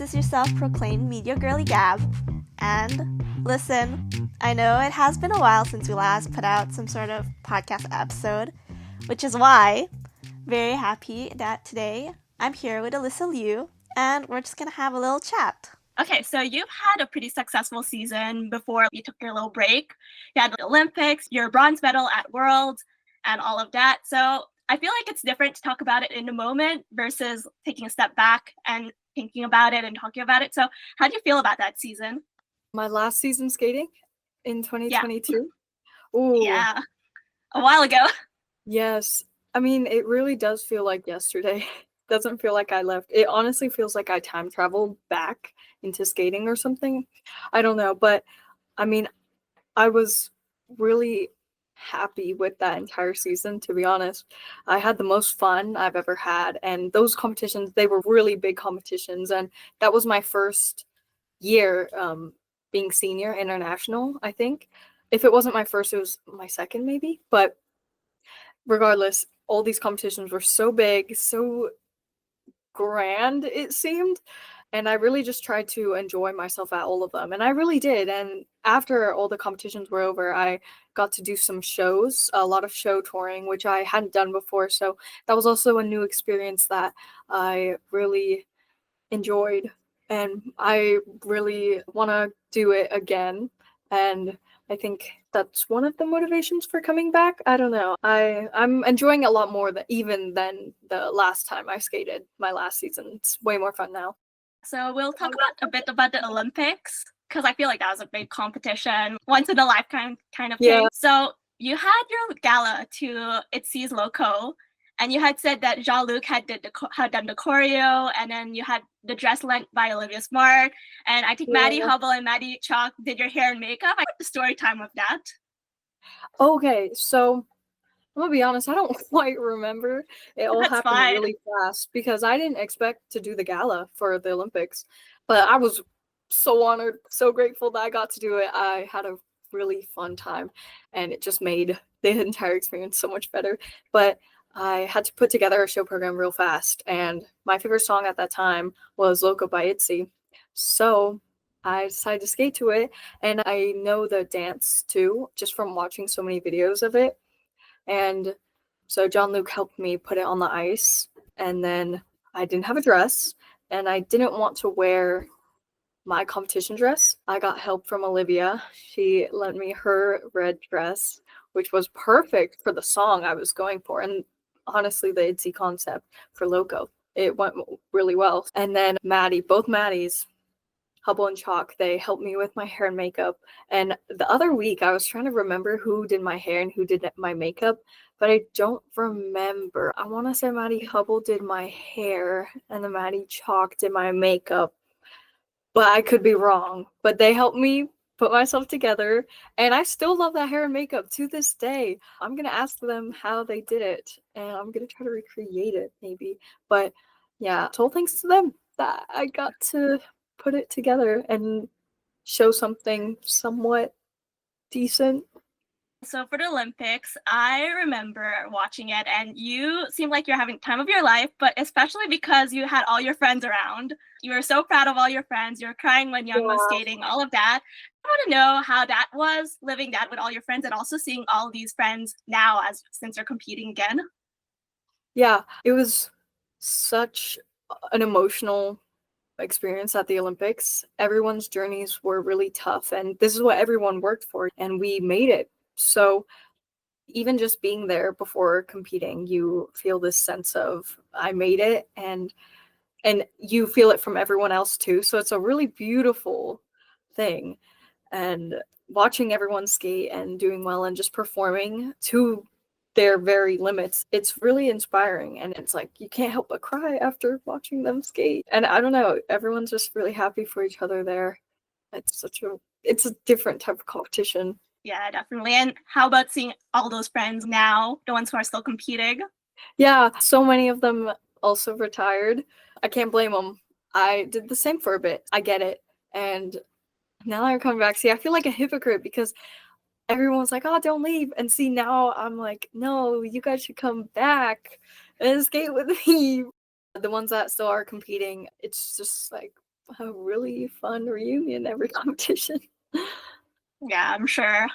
is your self-proclaimed media girly Gabb. And listen, I know it has been a while since we last put out some sort of podcast episode, which is why very happy that today I'm here with Alysa Liu, and we're just gonna have a little chat. Okay, so you've had a pretty successful season before you took your little break. You had the Olympics, your bronze medal at Worlds, and all of that. So I feel like it's different to talk about it in the moment versus taking a step back and thinking about it and talking about it. So how do you feel about that season? My last season skating in Yeah. 2022. Ooh, Yeah, a while ago. yes. I mean, it really does feel like yesterday. Doesn't feel like I left. It honestly feels like I time traveled back into skating or something. I don't know, but I mean, I was really happy with that entire season, to be honest. I had the most fun I've ever had, and those competitions, they were really big competitions, and that was my first year being senior international, I think. If it wasn't my first, it was my second maybe, but regardless, all these competitions were so big, so grand, it seemed. And I really just tried to enjoy myself at all of them. And I really did. And after all the competitions were over, I got to do some shows, a lot of show touring, which I hadn't done before. So that was also a new experience that I really enjoyed. And I really want to do it again. And I think that's one of the motivations for coming back. I don't know. I'm enjoying it a lot more even than the last time I skated my last season. It's way more fun now. So we'll talk about a bit about the Olympics because I feel like that was a big competition, once in a lifetime kind of thing. Yeah. So you had your gala to Itzy's Loco, and you had said that Jean-Luc had done the choreo, and then you had the dress lent by Olivia Smart, and I think Maddie Hubble and Maddie Chalk did your hair and makeup. I got the story time of that. Okay, so I'm gonna be honest, I don't quite remember. It all That's happened fine. really fast because I didn't expect to do the gala for the Olympics, but I was so honored, so grateful that I got to do it. I had a really fun time, and it just made the entire experience so much better. But I had to put together a show program real fast, and my favorite song at that time was Loco by Itzy. So I decided to skate to it, and I know the dance too, just from watching so many videos of it. And so Jean-Luc helped me put it on the ice, and then I didn't have a dress, and I didn't want to wear my competition dress. I got help from Olivia. She lent me her red dress, which was perfect for the song I was going for, and honestly, the Itzy concept for Loco. It went really well. And then both Maddies, Hubble and Chalk, they helped me with my hair and makeup. And the other week, I was trying to remember who did my hair and who did my makeup, but I don't remember. I want to say Maddie Hubble did my hair and the Maddie Chalk did my makeup, but I could be wrong. But they helped me put myself together, and I still love that hair and makeup to this day. I'm going to ask them how they did it, and I'm going to try to recreate it maybe. But yeah, it's all thanks to them that I got to put it together and show something somewhat decent. So for the Olympics, I remember watching it, and you seemed like you're having time of your life, but especially because you had all your friends around. You were so proud of all your friends. You were crying when Young was skating, all of that. I want to know how that was, living that with all your friends, and also seeing all these friends now since you're competing again. Yeah, it was such an emotional experience at the Olympics. Everyone's journeys were really tough, and this is what everyone worked for, and we made it. So even just being there before competing, you feel this sense of I made it, and you feel it from everyone else too. So it's a really beautiful thing. And watching everyone skate and doing well and just performing to their very limits, it's really inspiring. And it's like you can't help but cry after watching them skate. And I don't know, everyone's just really happy for each other there. It's a different type of competition. Yeah, definitely. And how about seeing all those friends now, the ones who are still competing? Yeah, so many of them also retired. I can't blame them. I did the same for a bit. I get it. And now they're coming back. See, I feel like a hypocrite because everyone's like, oh, don't leave. And see, now I'm like, no, you guys should come back and skate with me. The ones that still are competing, it's just like a really fun reunion every competition. Yeah, I'm sure.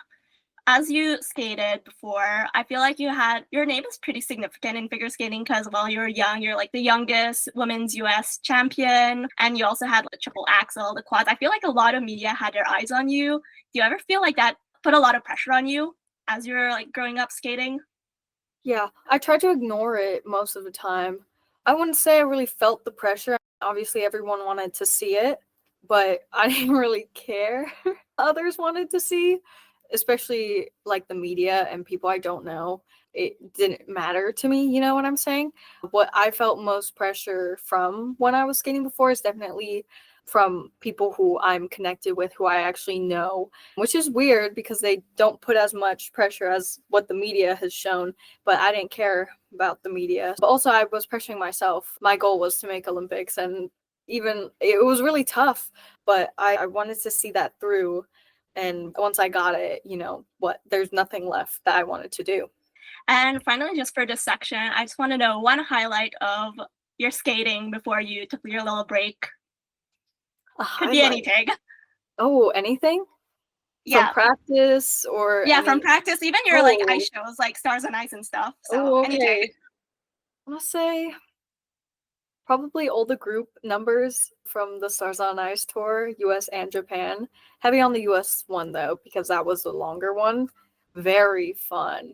As you skated before, I feel like your name is pretty significant in figure skating because while you were young, you're like the youngest women's US champion, and you also had like, the triple axel, the quads. I feel like a lot of media had their eyes on you. Do you ever feel like that put a lot of pressure on you as you were like growing up skating? Yeah, I tried to ignore it most of the time. I wouldn't say I really felt the pressure. Obviously, everyone wanted to see it, but I didn't really care. Others wanted to see, especially like the media and people I don't know. It didn't matter to me, you know what I'm saying? What I felt most pressure from when I was skating before is definitely from people who I'm connected with, who I actually know, which is weird because they don't put as much pressure as what the media has shown, but I didn't care about the media. But also, I was pressuring myself. My goal was to make Olympics, and even it was really tough, but I wanted to see that through. And once I got it, there's nothing left that I wanted to do. And finally, just for this section, I just want to know one highlight of your skating before you took your little break. A Could be highlight. anything. Oh, anything? Yeah. From practice or Yeah, from practice, even your like Oh. ice shows, like Stars on Ice and stuff. So Oh, anything. okay. I'm gonna say probably all the group numbers from the Stars on Ice tour, US and Japan. Heavy on the US one though, because that was the longer one. Very fun.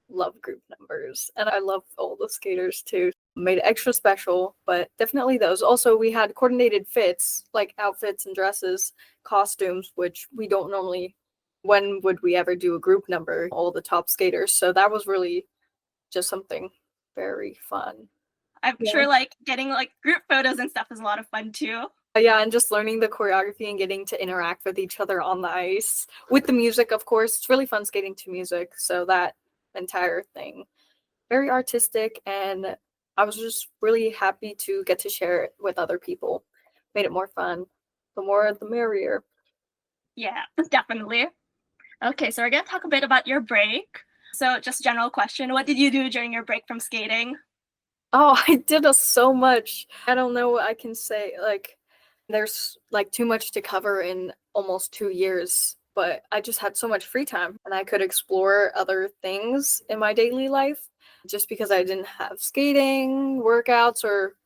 Love group numbers. And I love all the skaters too. Made it extra special, but definitely those. Also, we had coordinated fits, like outfits and dresses, costumes, which we don't normally. When would we ever do a group number? All the top skaters. So that was really just something very fun. I'm sure like getting like group photos and stuff is a lot of fun too. Yeah, and just learning the choreography and getting to interact with each other on the ice. With the music, of course. It's really fun skating to music. So that entire thing. Very artistic, and I was just really happy to get to share it with other people. Made it more fun. The more the merrier. Yeah, definitely. Okay, so we're gonna talk a bit about your break. So just general question, what did you do during your break from skating? Oh, I did so much. I don't know what I can say. Like, there's like too much to cover in almost 2 years, but I just had so much free time and I could explore other things in my daily life just because I didn't have skating, workouts, or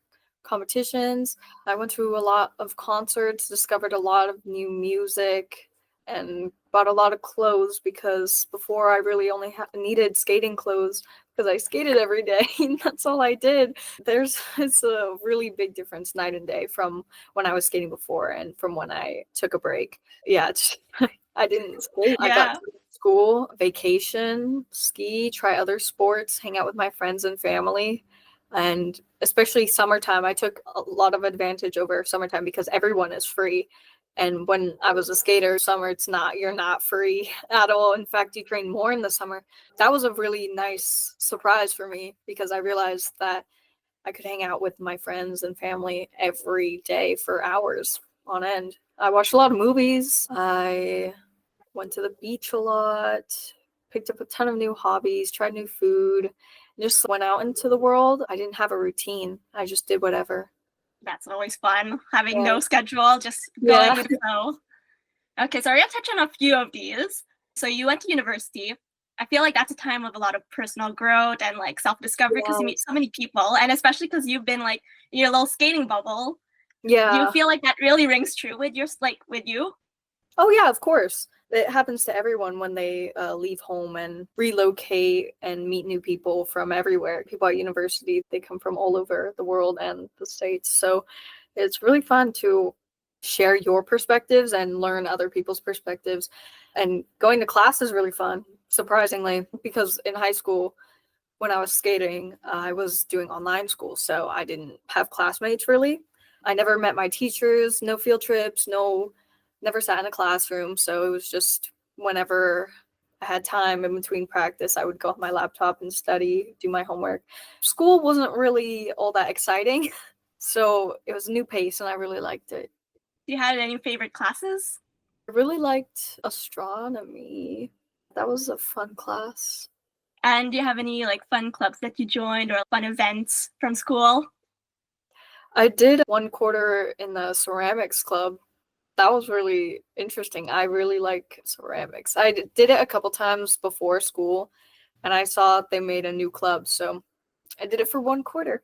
competitions. I went to a lot of concerts, discovered a lot of new music, and bought a lot of clothes because before I really only needed skating clothes because I skated every day. And that's all I did. It's a really big difference night and day from when I was skating before and from when I took a break. Yeah, I didn't skate. I got to school, vacation, ski, try other sports, hang out with my friends and family. And especially summertime, I took a lot of advantage over summertime because everyone is free. And when I was a skater, summer, you're not free at all. In fact, you train more in the summer. That was a really nice surprise for me because I realized that I could hang out with my friends and family every day for hours on end. I watched a lot of movies. I went to the beach a lot, picked up a ton of new hobbies, tried new food, just went out into the world. I didn't have a routine. I just did whatever. That's always fun, having no schedule, just going with the flow. Okay, so we're gonna touch on a few of these. So you went to university. I feel like that's a time of a lot of personal growth and like self-discovery because you meet so many people, and especially because you've been like in your little skating bubble. Yeah. Do you feel like that really rings true with with you? Oh yeah, of course. It happens to everyone when they leave home and relocate and meet new people from everywhere. People at university, they come from all over the world and the States. So it's really fun to share your perspectives and learn other people's perspectives. And going to class is really fun, surprisingly, because in high school, when I was skating, I was doing online school, so I didn't have classmates really. I never met my teachers, no field trips, never sat in a classroom. So it was just whenever I had time in between practice, I would go on my laptop and study, do my homework. School wasn't really all that exciting, so it was a new pace and I really liked it. Do you have any favorite classes? I really liked astronomy. That was a fun class. And do you have any like fun clubs that you joined or fun events from school? I did 1 quarter in the ceramics club. That was really interesting. I really like ceramics. I did it a couple times before school, and I saw they made a new club, so I did it for 1 quarter.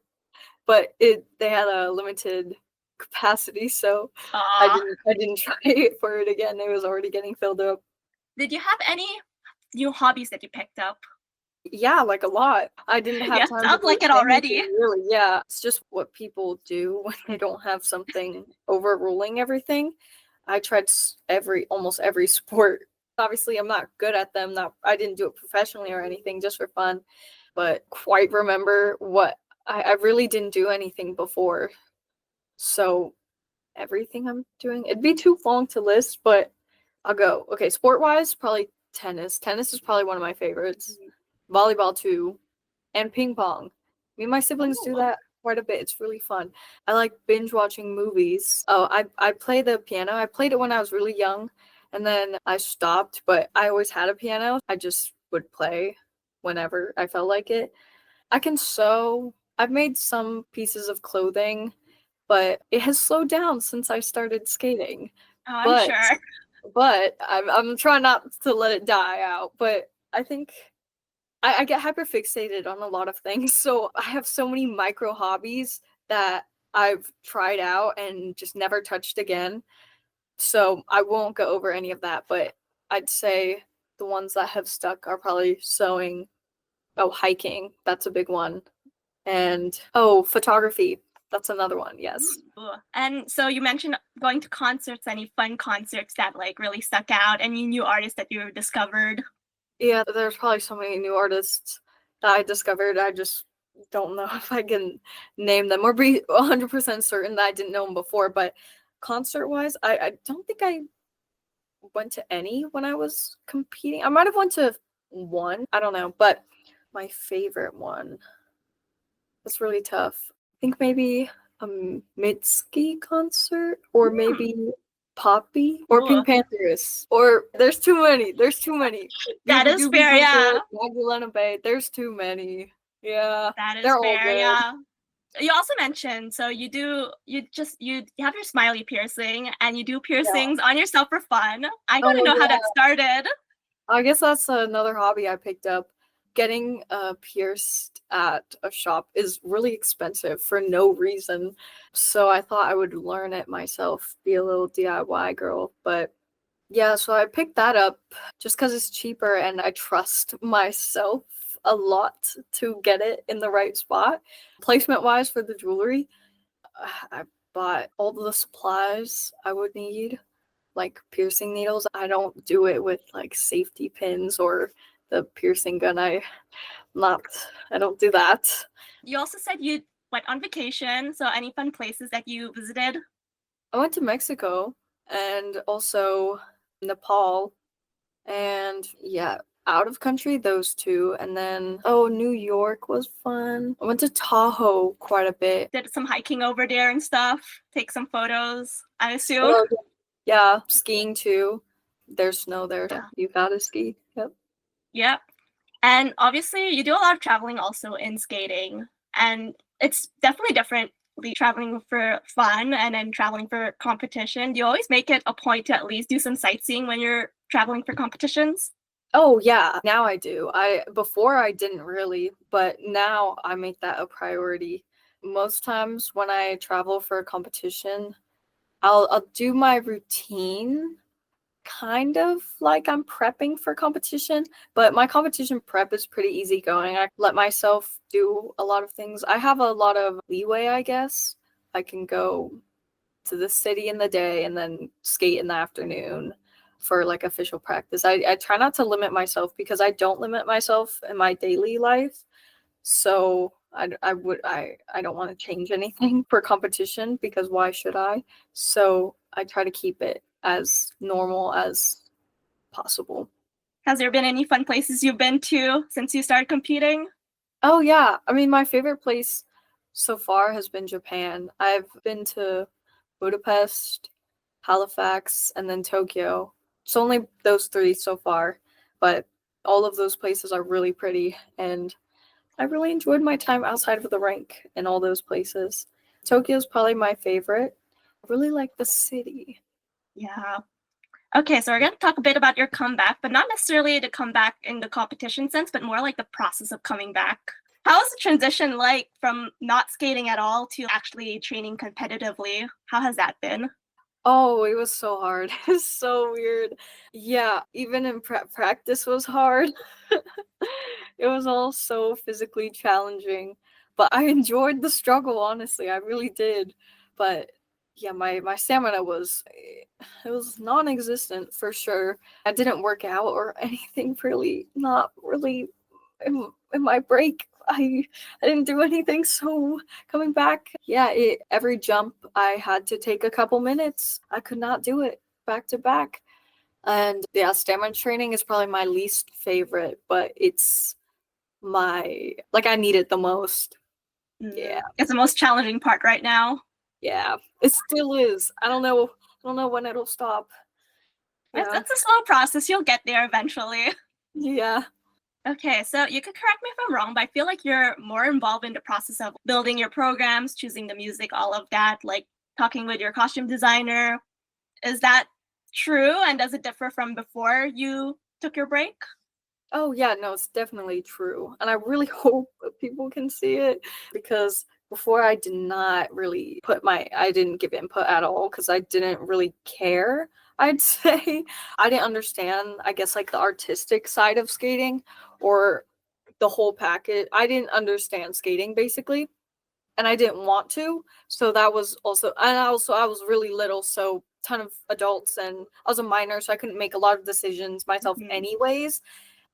But they had a limited capacity, so I Aw. didn't try it for it again. It was already getting filled up. Did you have any new hobbies that you picked up? Yeah, like a lot. I didn't have Yeah, time to sounds do like it already. anything really. Yeah, it's just what people do when they don't have something overruling everything. I tried almost every sport. Obviously, I'm not good at them. Not I didn't do it professionally or anything, just for fun. But quite remember what I really didn't do anything before. So everything I'm doing, it'd be too long to list, but I'll go. Okay, sport wise, probably tennis. Tennis is probably one of my favorites. Volleyball too, and ping pong. Me and my siblings do that quite a bit. It's really fun. I like binge watching movies. Oh, I play the piano. I played it when I was really young, and then I stopped, but I always had a piano. I just would play whenever I felt like it. I can sew. I've made some pieces of clothing, but it has slowed down since I started skating. Oh, I'm But sure. I'm trying not to let it die out. But I think I get hyperfixated on a lot of things. So I have so many micro hobbies that I've tried out and just never touched again. So I won't go over any of that, but I'd say the ones that have stuck are probably sewing. Oh, hiking. That's a big one. And photography. That's another one. Yes. Ooh. And so you mentioned going to concerts, any fun concerts that like really stuck out, any new artists that you discovered? Yeah, there's probably so many new artists that I discovered. I just don't know if I can name them or be 100% certain that I didn't know them before. But concert-wise, I don't think I went to any when I was competing. I might have went to one. I don't know. But my favorite one, that's really tough. I think maybe a Mitski concert or maybe Poppy or Ooh. Pink Panthers. Or there's too many. There's too many. That is fair, yeah. Magdalena Bay. There's too many. Yeah. That is They're all fair, good. yeah. You also mentioned, so you have your smiley piercing and you do piercings on yourself for fun. I gotta know how that started. I guess that's another hobby I picked up. Getting pierced at a shop is really expensive for no reason. So I thought I would learn it myself, be a little DIY girl. But yeah, so I picked that up just because it's cheaper and I trust myself a lot to get it in the right spot. Placement wise for the jewelry, I bought all the supplies I would need, like piercing needles. I don't do it with like safety pins or the piercing gun. I don't do that. You also said you went on vacation, so any fun places that you visited? I went to Mexico and also Nepal, and yeah, out of country, those two. And then New York was fun. I went to Tahoe quite a bit. Did some hiking over there and stuff, take some photos, I assume. Oh, yeah, skiing too. There's snow there. Yeah. You gotta ski. Yep. Yep. And obviously, you do a lot of traveling also in skating, and it's definitely different traveling for fun and then traveling for competition. Do you always make it a point to at least do some sightseeing when you're traveling for competitions? Oh yeah, now I do. Before I didn't really, but now I make that a priority. Most times when I travel for a competition, I'll do my routine kind of like I'm prepping for competition, but my competition prep is pretty easygoing. I let myself do a lot of things. I have a lot of leeway, I guess. I can go to the city in the day and then skate in the afternoon for like official practice. I try not to limit myself because I don't limit myself in my daily life. So I don't want to change anything for competition because why should I? So I try to keep it as normal as possible. Has there been any fun places you've been to since you started competing? Oh yeah, I mean my favorite place so far has been Japan. I've been to Budapest, Halifax, and then Tokyo. It's only those three so far, but all of those places are really pretty and I really enjoyed my time outside of the rink in all those places. Tokyo's probably my favorite. I really like the city. Yeah. Okay, so we're going to talk a bit about your comeback, but not necessarily the comeback in the competition sense, but more like the process of coming back. How was the transition like from not skating at all to actually training competitively? How has that been? Oh, it was so hard. It's so weird. Yeah, even in practice was hard. It was all so physically challenging, but I enjoyed the struggle, honestly. I really did. But yeah, my stamina was it was non-existent for sure. I didn't work out or anything really, not really in my break. I didn't do anything, so coming back, yeah, every jump I had to take a couple minutes. I could not do it back to back. And yeah, stamina training is probably my least favorite, but it's I need it the most. Yeah. It's the most challenging part right now. Yeah. It still is. I don't know when it'll stop. It's, Yeah. it's a slow process. You'll get there eventually. Yeah. Okay, so you could correct me if I'm wrong, but I feel like you're more involved in the process of building your programs, choosing the music, all of that, like talking with your costume designer. Is that true? And does it differ from before you took your break? Oh yeah, no, it's definitely true. And I really hope that people can see it because before I did not really I didn't give input at all because I didn't really care, I'd say. I didn't understand, I guess, like the artistic side of skating or the whole package. I didn't understand skating basically, and I didn't want to. So that was also, and also I was really little, so ton of adults, and I was a minor, so I couldn't make a lot of decisions myself anyways.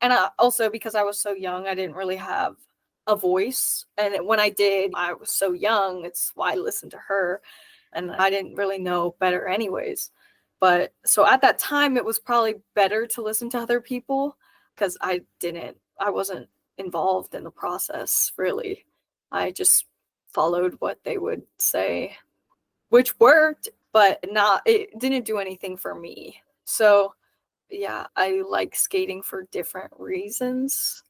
And also because I was so young, I didn't really have a voice. And when I did, I was so young. It's why I listened to her. And I didn't really know better anyways. But so at that time, it was probably better to listen to other people because I wasn't involved in the process, really. I just followed what they would say, which worked, but it didn't do anything for me. So yeah, I like skating for different reasons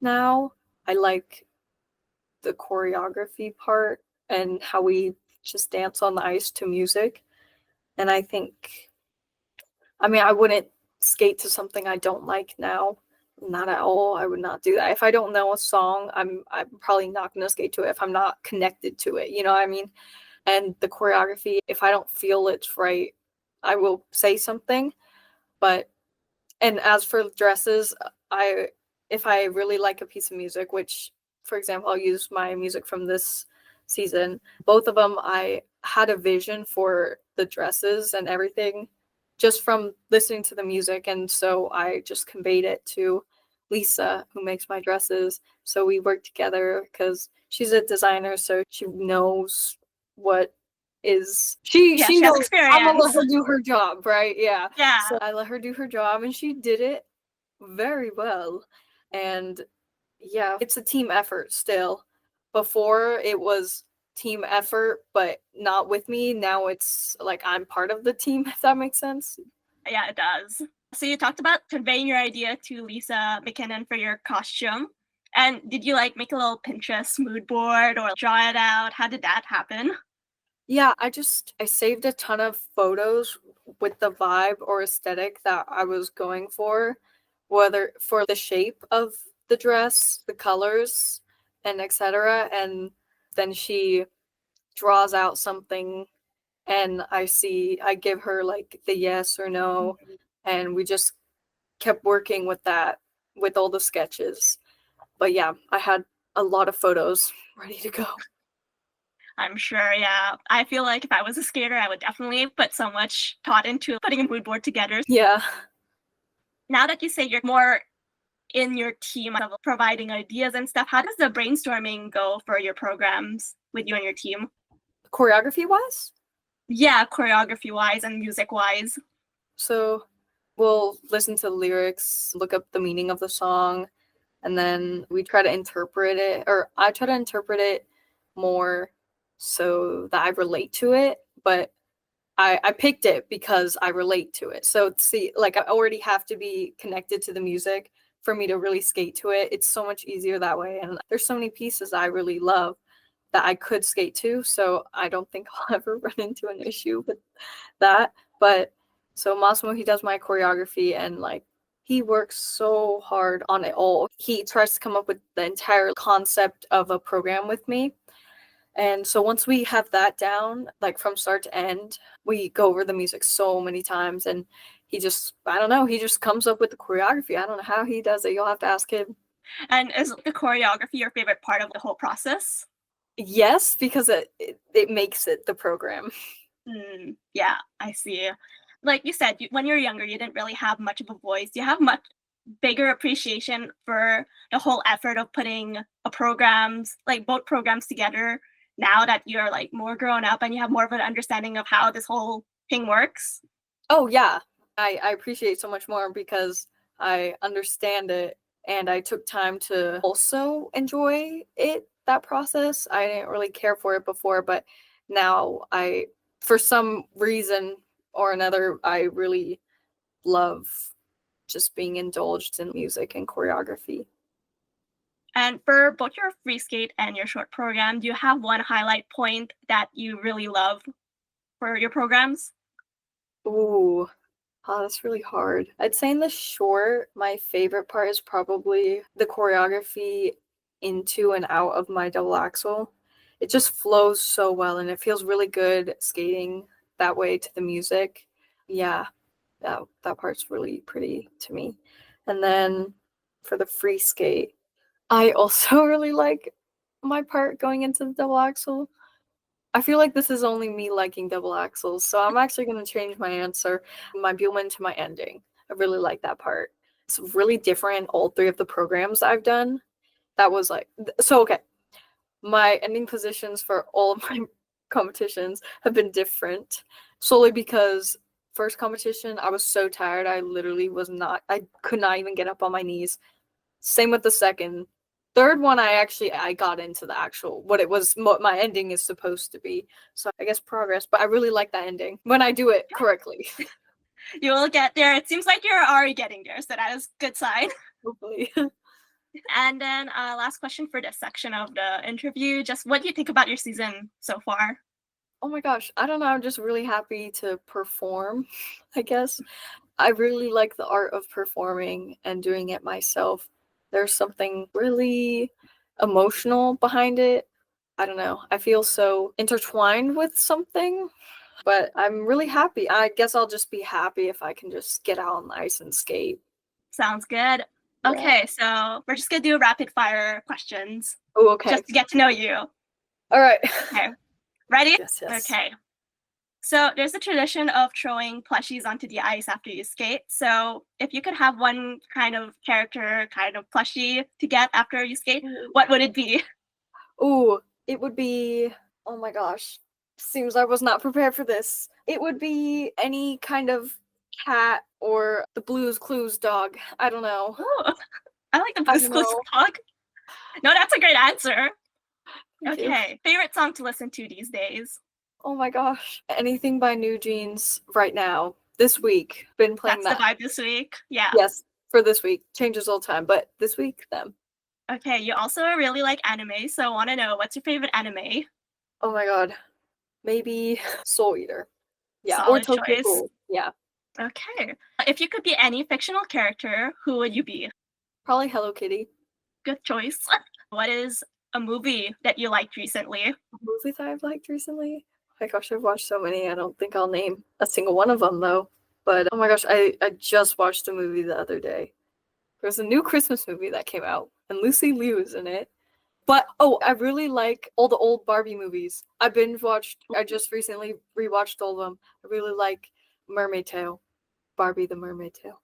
now. I like the choreography part and how we just dance on the ice to music. And I wouldn't skate to something I don't like now. Not at all. I would not do that. If I don't know a song, I'm probably not going to skate to it if I'm not connected to it. You know what I mean? And the choreography, if I don't feel it's right, I will say something. And as for dresses, if I really like a piece of music, which, for example, I'll use my music from this season, both of them, I had a vision for the dresses and everything just from listening to the music. And so I just conveyed it to Lisa, who makes my dresses. So we work together because she's a designer, so she knows what she she knows. has experience. I'm gonna let her do her job, right? Yeah. Yeah. So I let her do her job, and she did it very well. And yeah, it's a team effort still. Before it was team effort, but not with me. Now it's like I'm part of the team, if that makes sense. Yeah, it does. So you talked about conveying your idea to Lisa McKinnon for your costume. And did you like make a little Pinterest mood board or draw it out? How did that happen? Yeah, I saved a ton of photos with the vibe or aesthetic that I was going for, whether for the shape of the dress, the colors, and etc. And then she draws out something and I give her like the yes or no, and we just kept working with that with all the sketches. But yeah, I had a lot of photos ready to go. I'm sure, yeah. I feel like if I was a skater, I would definitely put so much thought into putting a mood board together. Yeah. Now that you say you're more in your team of providing ideas and stuff, how does the brainstorming go for your programs with you and your team? Choreography wise? Yeah, choreography wise and music wise. So we'll listen to the lyrics, look up the meaning of the song, and then we try to interpret it, or I try to interpret it more so that I relate to it, but I picked it because I relate to it. So see, like I already have to be connected to the music for me to really skate to it. It's so much easier that way. And there's so many pieces I really love that I could skate to, so I don't think I'll ever run into an issue with that. But so Massimo, he does my choreography, and like he works so hard on it all. He tries to come up with the entire concept of a program with me. And so once we have that down, like from start to end, we go over the music so many times, and he just, I don't know, he just comes up with the choreography. I don't know how he does it. You'll have to ask him. And is the choreography your favorite part of the whole process? Yes, because it makes it the program. Yeah, I see. Like you said, when you were younger, you didn't really have much of a voice. Do you have much bigger appreciation for the whole effort of putting both programs together now that you're like more grown up and you have more of an understanding of how this whole thing works? Oh yeah, I appreciate so much more because I understand it, and I took time to also enjoy that process. I didn't really care for it before, but now for some reason or another, I really love just being indulged in music and choreography. And for both your free skate and your short program, do you have one highlight point that you really love for your programs? Ooh, oh, that's really hard. I'd say in the short, my favorite part is probably the choreography into and out of my double axel. It just flows so well, and it feels really good skating that way to the music. Yeah, that part's really pretty to me. And then for the free skate, I also really like my part going into the double axel. I feel like this is only me liking double axels, so I'm actually going to change my answer, my Buellman to my ending. I really like that part. It's really different, all three of the programs I've done. That was like, so okay, my ending positions for all of my competitions have been different, solely because first competition, I was so tired, I could not even get up on my knees. Same with the second. Third one, I got into the actual what my ending is supposed to be. So I guess progress, but I really like that ending when I do it correctly. You will get there. It seems like you're already getting there, so that is a good sign. Hopefully. And then last question for this section of the interview, just what do you think about your season so far? Oh my gosh, I don't know. I'm just really happy to perform, I guess. I really like the art of performing and doing it myself. There's something really emotional behind it. I don't know. I feel so intertwined with something, but I'm really happy. I guess I'll just be happy if I can just get out on the ice and skate. Sounds good. Yeah. Okay, so we're just gonna do rapid fire questions. Oh, okay. Just to get to know you. All right. Okay. Ready? Yes. Okay. So there's a tradition of throwing plushies onto the ice after you skate. So if you could have one kind of character, kind of plushie to get after you skate, what would it be? Ooh, it would be, oh my gosh. Seems I was not prepared for this. It would be any kind of cat or the Blue's Clues dog. I don't know. Ooh, I like the Blue's Clues dog. No, that's a great answer. Thank you. Favorite song to listen to these days? Oh my gosh. Anything by New Jeans right now. This week. Been playing That's the vibe this week. Yeah. Yes, for this week. Changes all the time, but this week, them. Okay, you also really like anime, so I want to know, what's your favorite anime? Oh my god. Maybe Soul Eater. Yeah, Solid or Tokyo choice. Ghoul. Yeah. Okay. If you could be any fictional character, who would you be? Probably Hello Kitty. Good choice. What is a movie that you liked recently? A movie that I've liked recently? Oh my gosh, I've watched so many. I don't think I'll name a single one of them though. But oh my gosh, I just watched a movie the other day. There's a new Christmas movie that came out, and Alysa Liu is in it. But I really like all the old Barbie movies. I just recently rewatched all of them. I really like Mermaid Tale. Barbie the Mermaid Tale.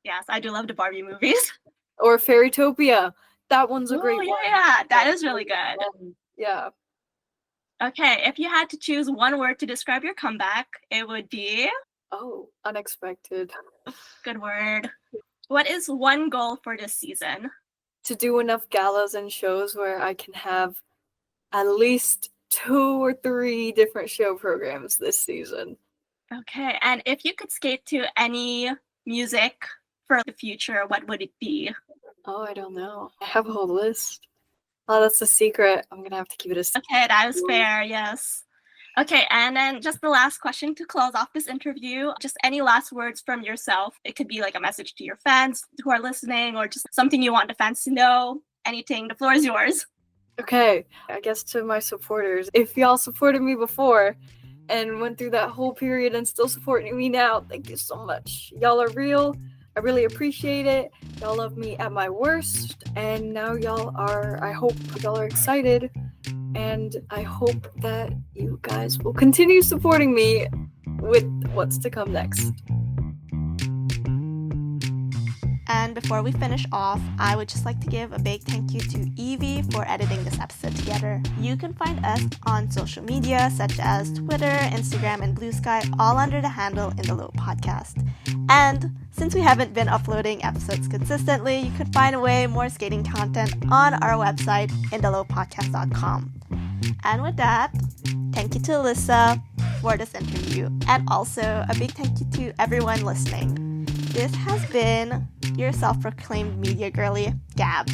Yes, I do love the Barbie movies. Or Fairytopia. That one's a great one. Yeah, that is really good. Yeah. Okay, if you had to choose one word to describe your comeback, it would be? Oh, unexpected. Good word. What is one goal for this season? To do enough galas and shows where I can have at least 2 or 3 different show programs this season. Okay, and if you could skate to any music for the future, what would it be? Oh, I don't know. I have a whole list. Oh, that's a secret. I'm gonna have to keep it a secret. Okay, that is fair, yes. Okay, and then just the last question to close off this interview. Just any last words from yourself. It could be like a message to your fans who are listening, or just something you want the fans to know. Anything, the floor is yours. Okay, I guess to my supporters, if y'all supported me before and went through that whole period and still supporting me now, thank you so much. Y'all are real. I really appreciate it. Y'all love me at my worst, and now I hope y'all are excited, and I hope that you guys will continue supporting me with what's to come next. And before we finish off, I would just like to give a big thank you to Evie for editing this episode together. You can find us on social media such as Twitter, Instagram, and Blue Sky, all under the handle In The Low Podcast. And since we haven't been uploading episodes consistently, you could find way more skating content on our website, inthelowpodcast.com. And with that, thank you to Alysa for this interview, and also a big thank you to everyone listening. This has been your self-proclaimed media girly, Gabb.